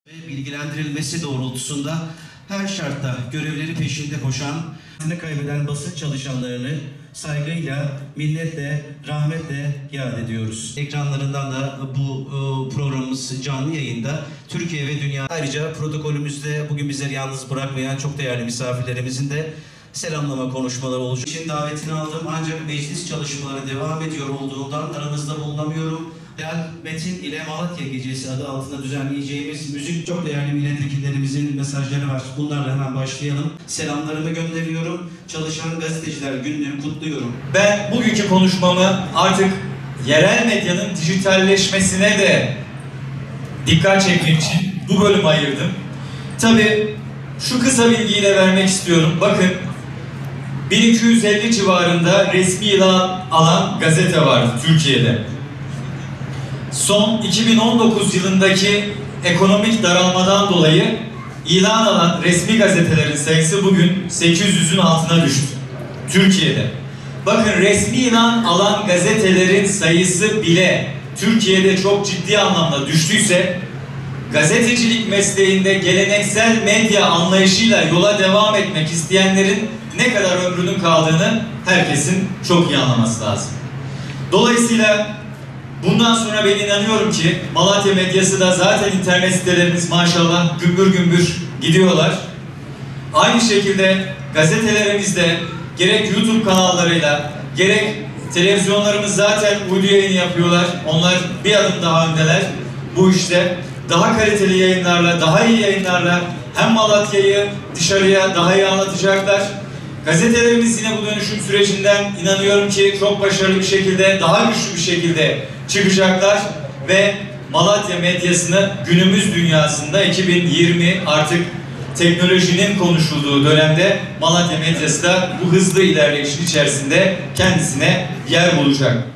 ve bilgilendirilmesi doğrultusunda her şartta görevleri peşinde koşan, kaybeden basın çalışanlarını saygıyla, minnetle, rahmetle yad ediyoruz. Ekranlarından da bu programımız canlı yayında Türkiye ve dünya. Ayrıca protokolümüzde bugün bizleri yalnız bırakmayan çok değerli misafirlerimizin de selamlama konuşmaları olacak. Şimdi davetini aldım ancak meclis çalışmaları devam ediyor olduğundan aranızda bulunamıyorum. Metin ile Malatya Gecesi adı altında düzenleyeceğimiz müzik çok değerli milletvekillerimizin mesajları var. Bunlarla hemen başlayalım. Selamlarımı gönderiyorum. Çalışan Gazeteciler Günü'nü kutluyorum. Ben bugünkü konuşmamı artık yerel medyanın dijitalleşmesine de dikkat çekmek için bu bölümü ayırdım. Tabii şu kısa bilgiyi de vermek istiyorum. Bakın 1250 civarında resmi ilan alan gazete vardı Türkiye'de. Son 2019 yılındaki ekonomik daralmadan dolayı ilan alan resmi gazetelerin sayısı bugün 800'ün altına düştü Türkiye'de. Bakın resmi ilan alan gazetelerin sayısı bile Türkiye'de çok ciddi anlamda düştüyse gazetecilik mesleğinde geleneksel medya anlayışıyla yola devam etmek isteyenlerin ne kadar ömrünün kaldığını herkesin çok iyi anlaması lazım. Dolayısıyla bundan sonra ben inanıyorum ki Malatya medyası da zaten internet sitelerimiz maşallah gümbür gümbür gidiyorlar. Aynı şekilde gazetelerimizde gerek YouTube kanallarıyla gerek televizyonlarımız zaten uydu yayını yapıyorlar. Onlar bir adım daha öndeler. Bu işte daha kaliteli yayınlarla, daha iyi yayınlarla hem Malatya'yı dışarıya daha iyi anlatacaklar. Gazetelerimiz yine bu dönüşüm sürecinden inanıyorum ki çok başarılı bir şekilde, daha güçlü bir şekilde çıkacaklar ve Malatya medyasını günümüz dünyasında 2020 artık teknolojinin konuşulduğu dönemde Malatya medyası da bu hızlı ilerleyişin içerisinde kendisine yer bulacak.